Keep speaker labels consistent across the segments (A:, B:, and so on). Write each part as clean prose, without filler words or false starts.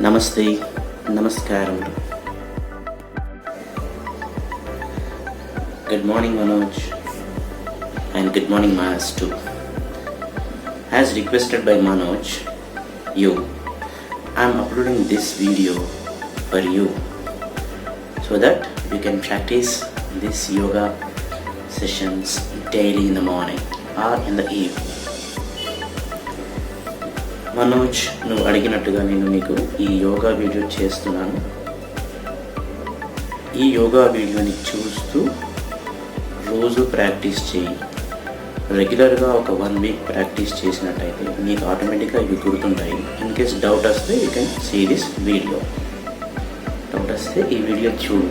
A: Namaste, Namaskaram. Good morning Manoj and good morning Mas too. As requested by Manoj, I am uploading this video for you so that you can practice these yoga sessions daily in the morning or in the evening. Manoj, నువ్వు అడిగినట్టుగా నేను నీకు ఈ yoga video చేస్తున్నాను. ఈ యోగా వీడియోని చూస్తూ రోజు ప్రాక్టీస్ చేయి. రెగ్యులర్గా ఒక 1 వీక్ ప్రాక్టీస్ చేసినట్టయితే నీకు ఆటోమేటిక్గా ఇవి గుర్తుంటాయి. ఇన్ కేస్ డౌట్ వస్తే you can see this video. Doubt వస్తే ఈ వీడియో చూడు.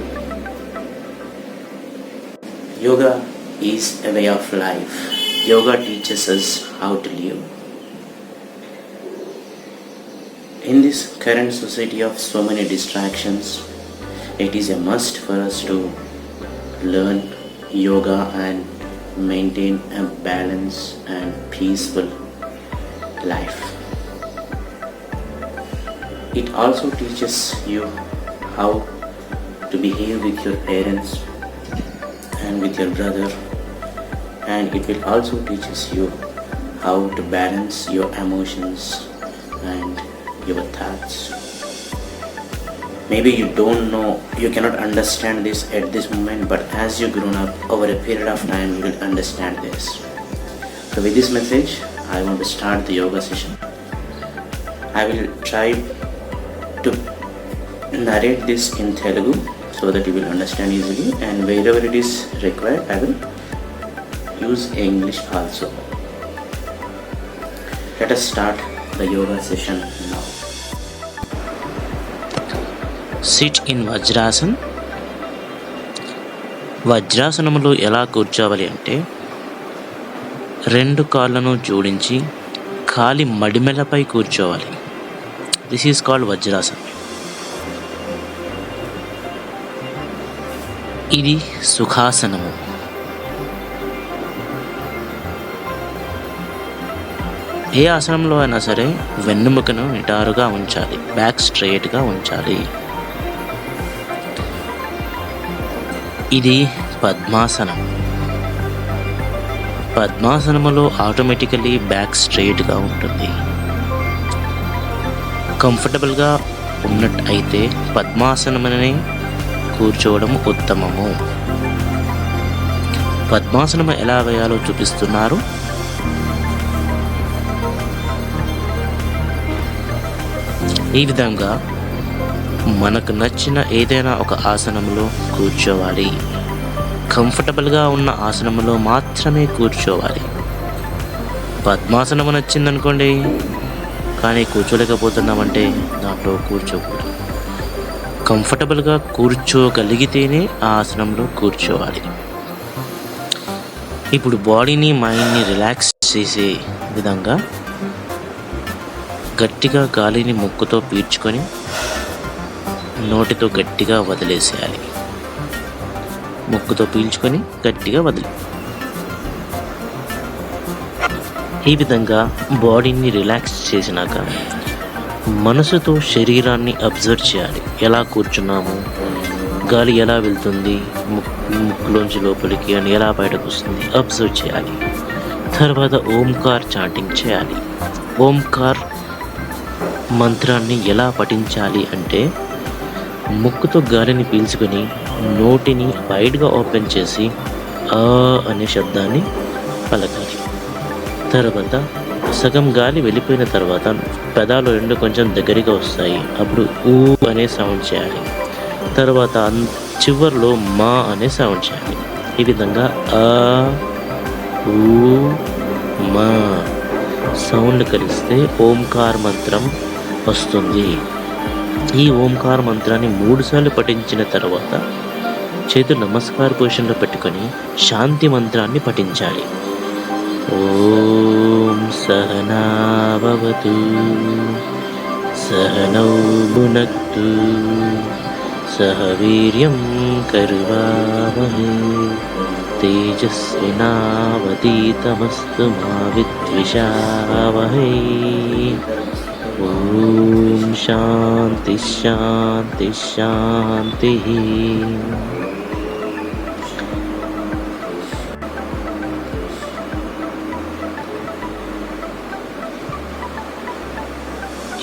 A: Yoga is a way of life. Yoga teachers us how to live. In this current society of so many distractions, it is a must for us to learn yoga and maintain a balanced and peaceful life. It also teaches you how to behave with your parents and with your brother, and it will also teaches you how to balance your emotions and your thoughts. Maybe you don't know, you cannot understand this at this moment, but as you grown up over a period of time, you will understand this. So with this message, I want to start the yoga session. I will try to narrate this in Telugu so that you will understand easily, and wherever it is required, I will use English also. Let us start the yoga session now.
B: Sit in Vajrasan. వజ్రాసనములో ఎలా కూర్చోవాలి అంటే 2 కాళ్ళను జోడించి కాలి మడిమెలపై కూర్చోవాలి. This is called Vajrasan. ఇది సుఖాసనము. ఏ ఆసనంలో అయినా సరే వెన్నుముకను నిటారుగా ఉంచాలి, బ్యాక్ స్ట్రైట్గా ఉంచాలి. ఇది పద్మాసనం. పద్మాసనములో ఆటోమేటికలీ బ్యాక్ స్ట్రైట్గా ఉంటుంది. కంఫర్టబుల్గా ఉన్నట్టయితే పద్మాసనమని కూర్చోవడం ఉత్తమము. పద్మాసనం ఎలా వేయాలో చూపిస్తున్నారు. ఈ విధంగా మనకు నచ్చిన ఏదైనా ఒక ఆసనంలో కూర్చోవాలి. కంఫర్టబుల్గా ఉన్న ఆసనంలో మాత్రమే కూర్చోవాలి. పద్మాసనం నచ్చిందనుకోండి, కానీ కూర్చోలేకపోతున్నామంటే దాంట్లో కూర్చోకూడదు. కంఫర్టబుల్గా కూర్చోగలిగితేనే ఆ ఆసనంలో కూర్చోవాలి. ఇప్పుడు బాడీని, మైండ్ని రిలాక్స్ చేసే విధంగా గట్టిగా గాలిని ముక్కుతో పీల్చుకొని నోటితో గట్టిగా వదిలేసేయాలి. ముక్కుతో పీల్చుకొని గట్టిగా ఈ విధంగా బాడీని రిలాక్స్ చేసినాక మనసుతో శరీరాన్ని అబ్జర్వ్ చేయాలి. ఎలా కూర్చున్నాము, గాలి ఎలా వెళ్తుంది, ముక్కులోంచి లోపలికి అని ఎలా బయటకు వస్తుంది అబ్జర్వ్ చేయాలి. తర్వాత ఓంకార్ చాంటింగ్ చేయాలి. ఓంకార్ మంత్రాన్ని ఎలా పఠించాలి అంటే ముక్కుతో గాలిని పీల్చుకొని నోటిని వైడ్గా ఓపెన్ చేసి ఆ అనే శబ్దాన్ని పలకాలి. తర్వాత సగం గాలి వెళ్ళిపోయిన తర్వాత పెదాలు 2 కొంచెం దగ్గరగా వస్తాయి. అప్పుడు ఊ అనే సౌండ్ చేయాలి. తర్వాత చివర్లో మా అనే సౌండ్ చేయాలి. ఈ విధంగా ఆ ఊ మా సౌండ్ కలిస్తే ఓంకార్ మంత్రం వస్తుంది. ఈ ఓంకార మంత్రాన్ని 3 సార్లు పఠించిన తర్వాత చేతులు నమస్కార పొజిషన్లో పెట్టుకొని శాంతి మంత్రాన్ని పఠించాలి. ఓం సహనా భవతు సహనౌ భునక్తు సహ వీర్యం కర్వావహై తేజస్వినావతీతమస్తు మా విద్విషావహై. ఓం శాంతి శాంతి శాంతి.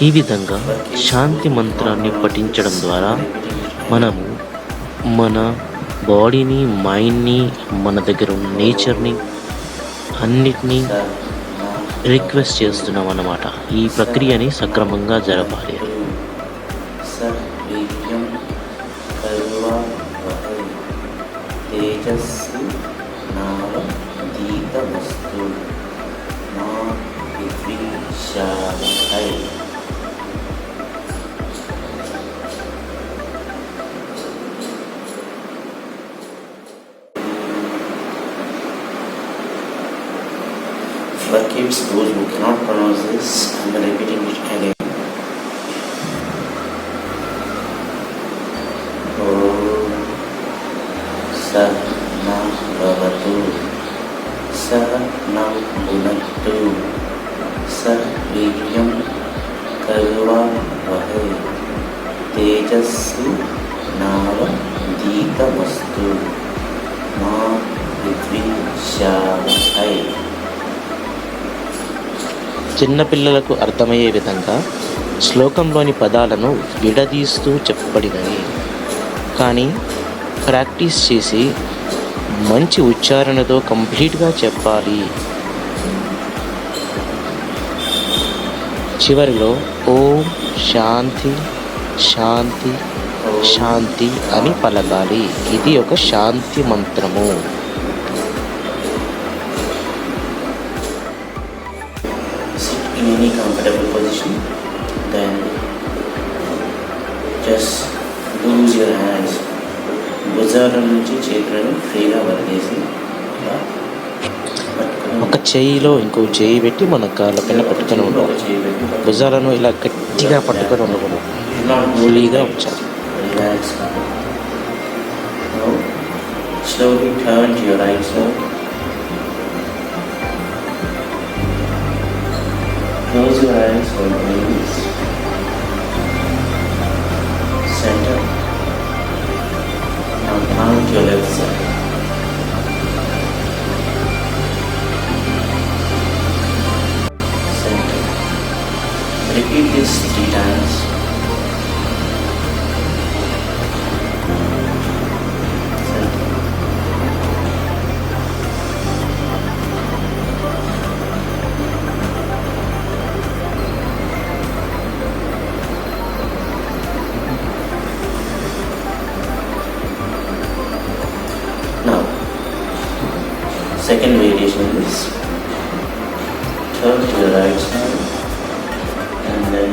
B: ఈ విధంగా శాంతి మంత్రాన్ని పఠించడం ద్వారా మనము మన బాడీని, మైండ్ని, మన దగ్గర ఉన్న నేచర్ని అన్నిటినీ రిక్వెస్ట్ చేస్తున్నాం అన్నమాట. ఈ ప్రక్రియని సక్రమంగా జరపాలి.
A: సర్వీర్యం కరువావహై తేజస్వి నావధీతమస్తు మా విద్విషావహై. Forgives those who cannot pronounce this. I'm repeating it again. Om Sahna Bhavatu Sahnam Bhunaktu Saviryam Karvavahai Tejasvi Navaditamastu Ma Vidvishavahai.
B: చిన్నపిల్లలకు అర్థమయ్యే విధంగా శ్లోకంలోని పదాలను విడదీస్తూ చెప్పబడినవి. కానీ ప్రాక్టీస్ చేసి మంచి ఉచ్చారణతో కంప్లీట్గా చెప్పాలి. చివరిలో ఓం శాంతి శాంతి శాంతి అని పలకాలి. ఇది ఒక శాంతి మంత్రము.
A: In any comfortable position, then just lose your hands. భుజాల నుంచి చేతులను ఫ్రీగా వదిలేసి ఇలా
B: ఒక చేయిలో ఇంకో చేయి పెట్టి మన కాళ్ళ పైన పట్టుకొని ఉండాలి. భుజాలను ఇలా గట్టిగా పట్టుకొని ఉండకూడదు, ఫ్రీగా ఉంచాలి.
A: Relax. Slowly turn to your right side. Close your eyes for a minute. Center. Now down to your left side. Center. Repeat this 3 times. Center. Now, second variation is turn to the right side and then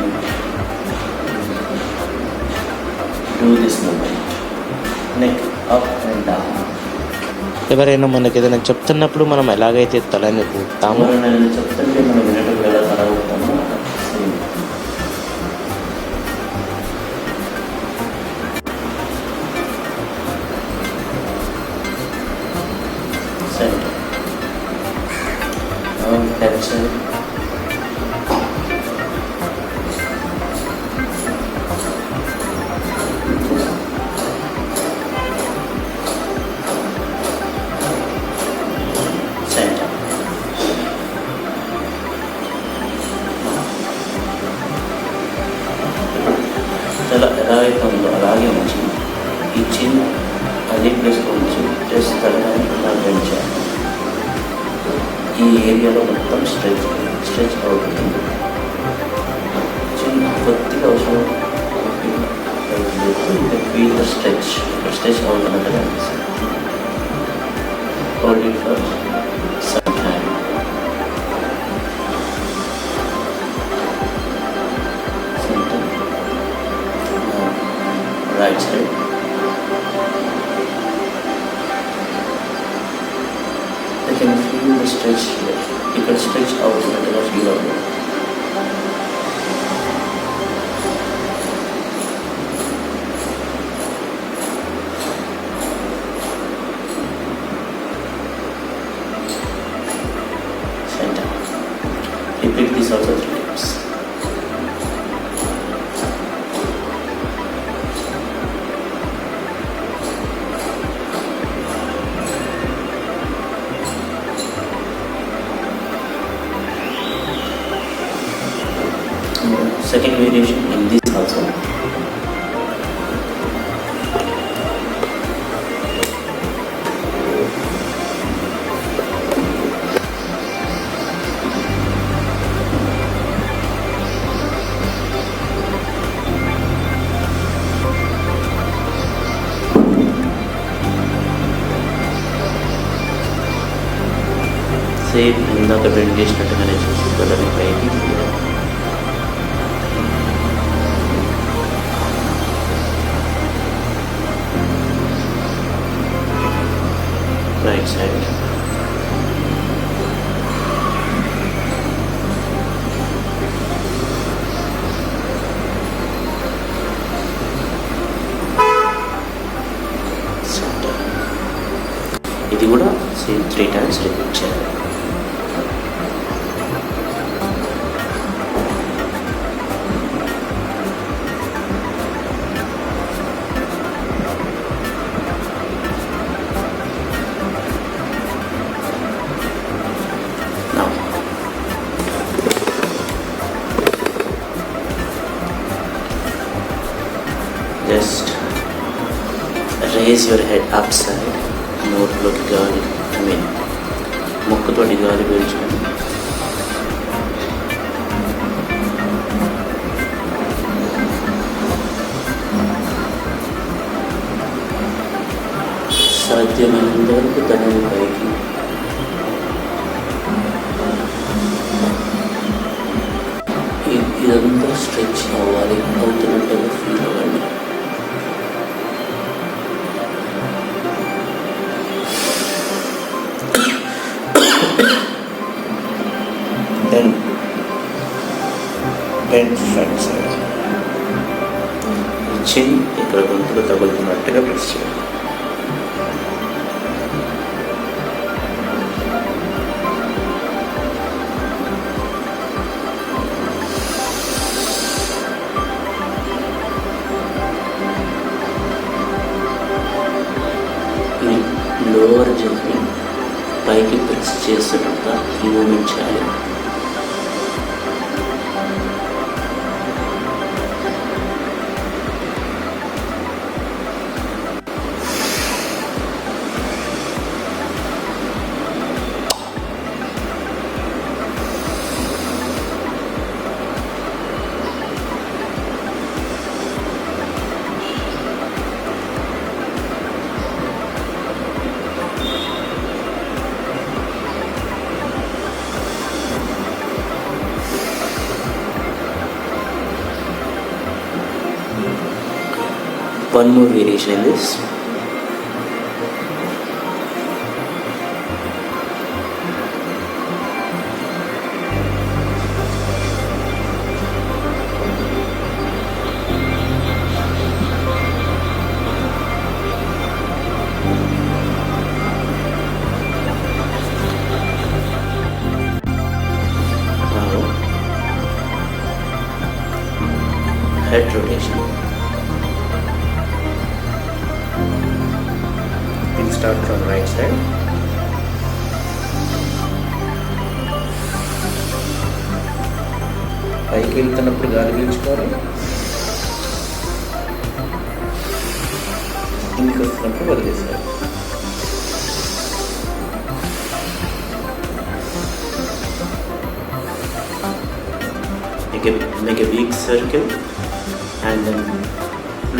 A: do this movement. Neck up and down.
B: ఎవరైనా మనకి ఏదైనా చెప్తున్నప్పుడు మనం ఎలాగైతే తలని ఊపుతామో,
A: నేను చెప్తుంటే మనం వినటం ఎలా తరవుతామో same. Center. Now left side. Center. ఎలా అయితే ఉందో అలాగే ఉంచి ఈ చిన్న అదే ప్లేస్లో ఉంచి జస్ట్ తగ్గడానికి ఇలా పెంచాలి. ఈ ఏరియాలో మొత్తం స్ట్రెచ్ అవుతుంది. చిన్న కొద్దిగా అవసరం ఫీల్ ద స్ట్రెచ్ అవుతున్నట్టు అనిపిస్తుంది. Hold it for some time. Center. Now, right side. You can feel the stretch here. You can stretch out until feel out. Center. Repeat this also 3 times. second variation in this also. Same ఇందాక bend చేసినట్టుగానే చూసుకోవాలని పైకి right side. ఇది కూడా same 3 times repeat చేయాలి. Just raise your head upside. నోట్లోకి గాలి ముక్కుతోటి గాలి పీల్చుకొని సాధ్యమైనంత వరకు తనని పైకి ఇదంతా స్ట్రెచ్ అవ్వాలి, అవుతున్నట్టుగా ఫీల్ అవ్వండి. Then bend front side. Chin ఇక్కడ గొంతుకు తగులుతున్నట్టుగా ప్రెస్ చేయాలి. లోవర్ జెల్ని పైకి ప్రెస్ చేస్తున్నట్టుగా ఈ మూమెంట్ చేయాలి. One more variation in this. Now, head rotation. Start from right side. పైకి వెళ్తున్నప్పుడు గాలి పీల్చుకోవాలి, ఇంటికి వస్తున్నప్పుడు వదిలేసారు. Make a big circle and then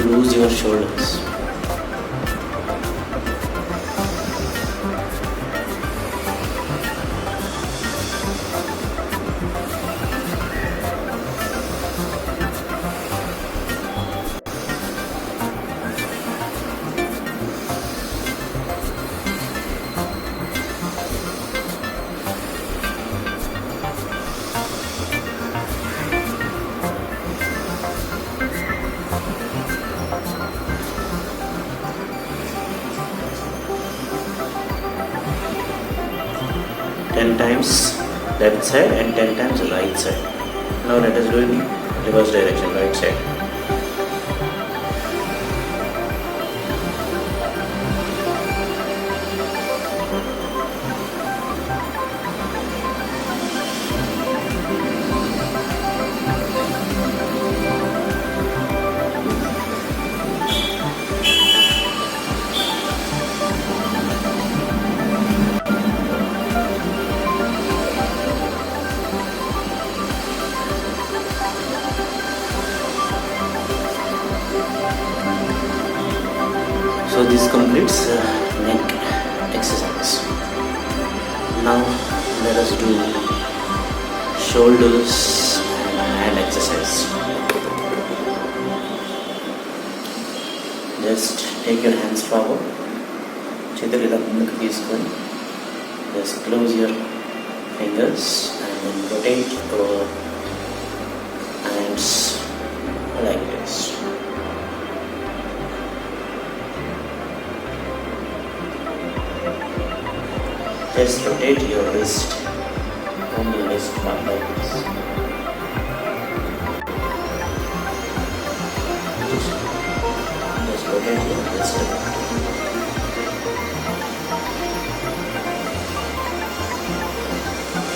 A: lose your shoulders. Ten times left side and 10 times right side. Now let us do it in reverse direction, right side. So this completes neck exercise. Now let us do shoulders and hand exercise. Just take your hands forward. చేతులు ఇలా ముందుకు తీసుకొని just close your fingers and then rotate your hands like this. Just rotate your wrist on the wrist part like this. Just rotate your wrist.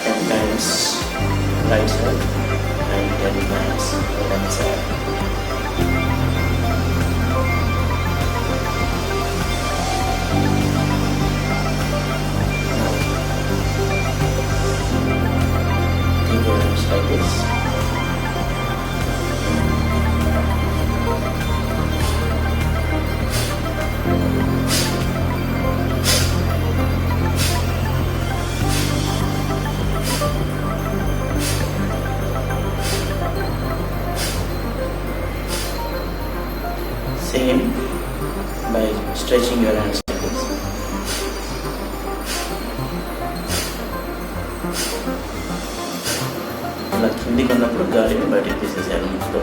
A: 10 times right side and 10 times left side. Keep your hands like this. Same by stretching your hands like this. ఇలా కిందికి ఉన్నప్పుడు గాలిని బయటికి తీసేసారు ముక్కుతో.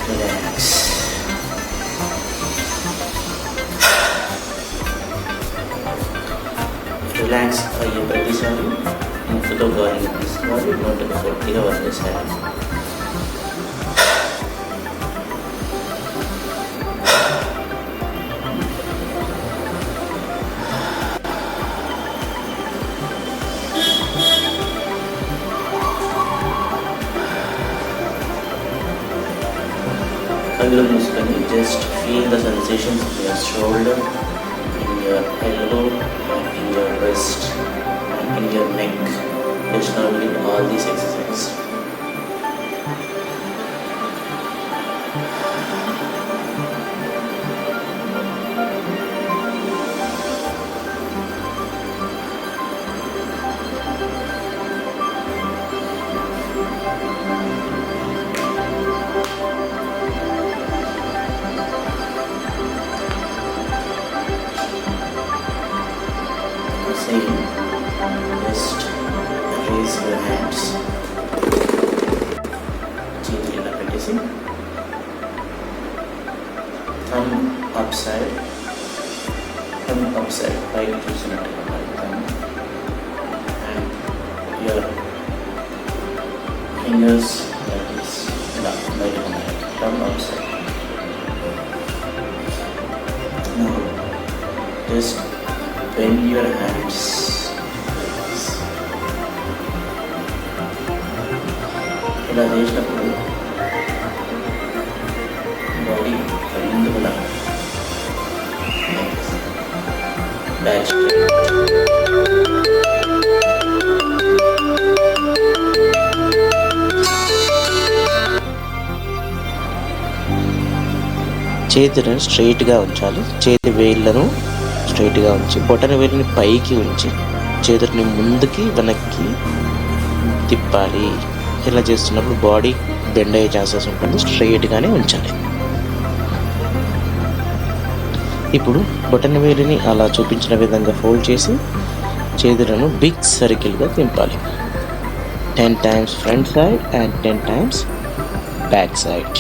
A: Relax. Relax అయ్యే ప్రతిసారి ముక్కుతో గాలిని తీసుకోవాలి, నోటికి గట్టిగా వదిలేసేయాలి. కళ్ళు మూసుకొని just feel the sensations in your shoulder, in your elbow, in your wrist and in your neck. Just now doing all these exercises. Same. Just raise your hands. చేతులు ఇలా పెట్టేసి thumb upside పైకి చూసినట్టుగా మరి thumb and your fingers like this ఇలా బయటకు ఉన్నాయి. thumb upside. Now just bend your hands. ఇలా చేసినప్పుడు బాడీ ముందుకు బ్యాక్
B: చేతులను స్ట్రైట్గా ఉంచాలి. చేతి వేళ్ళను స్ట్రైట్గా ఉంచి బొటన వేలిని పైకి ఉంచి చేతులని ముందుకి వెనక్కి తిప్పాలి. ఇలా చేస్తున్నప్పుడు బాడీ బెండ్ అయ్యే ఛాన్సెస్ ఉంటుంది. స్ట్రైట్గానే ఉంచాలి. ఇప్పుడు బొటన వేలిని అలా చూపించిన విధంగా ఫోల్డ్ చేసి చేతులను బిగ్ సర్కిల్గా తింపాలి. 10 times front side and 10 times back side.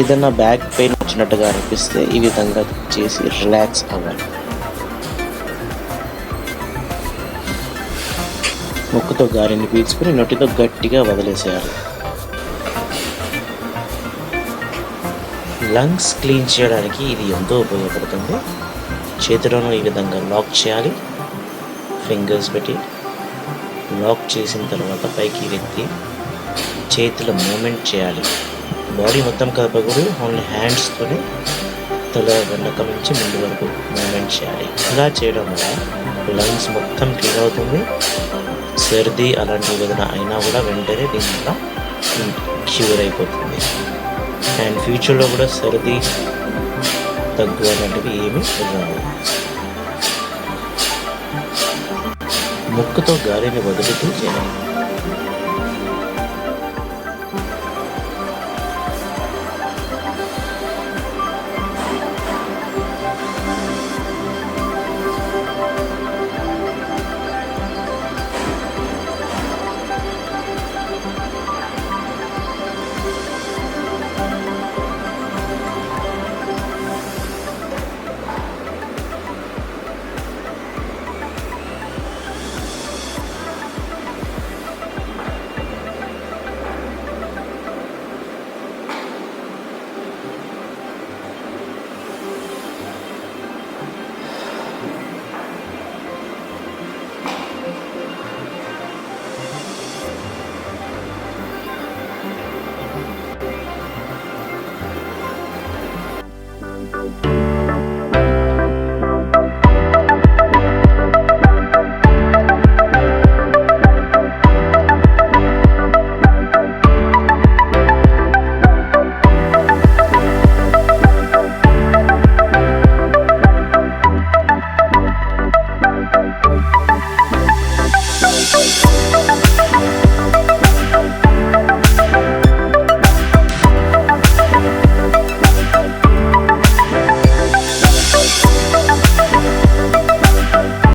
B: ఏదన్నా బ్యాక్ పెయిన్ వచ్చినట్టుగా అనిపిస్తే ఈ విధంగా చేసి రిలాక్స్ అవ్వాలి. ముక్కుతో గాలిని పీల్చుకుని నోటితో గట్టిగా వదిలేసేయాలి. లంగ్స్ క్లీన్ చేయడానికి ఇది ఎంతో ఉపయోగపడుతుంది. చేతులను ఈ విధంగా లాక్ చేయాలి. ఫింగర్స్ పెట్టి లాక్ చేసిన తర్వాత పైకి ఎత్తి చేతుల మూమెంట్ చేయాలి. బాడీ మొత్తం కలపకూడదు, ఓన్లీ హ్యాండ్స్తోనే తల వెనక నుంచి ముందు వరకు మూమెంట్ చేయాలి. ఇలా చేయడం వల్ల లంగ్స్ మొత్తం క్లీన్ అవుతుంది. సర్ది అలాంటి ఏదైనా అయినా కూడా వెంటనే దీనివల్ల క్యూర్ అయిపోతుంది. అండ్ ఫ్యూచర్లో కూడా సర్ది దగ్గు అలాంటివి ఏమీ రావు. ముక్కుతో గాలిని వదులుతూ చేయాలి.